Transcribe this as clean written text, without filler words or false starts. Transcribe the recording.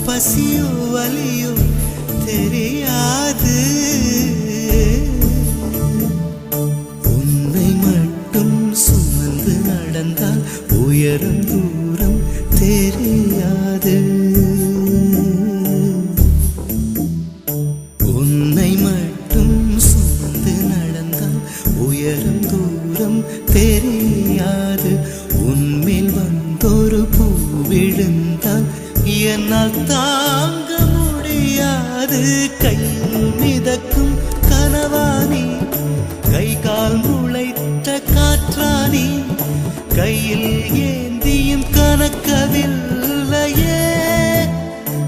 பசியோ வலியோ தெரியாது. உன்னை மட்டும் சுமந்து நடந்தால் உயரம் தூரம் தெரியாது. உன்னை மட்டும் சுமந்து நடந்தால் உயரம் தூரம் தெரியாது. உன்மேல் வந்தொரு பூ விழுந்தால் என்னால் தாங்க முடியாது. கையில் மிதக்கும் கனவா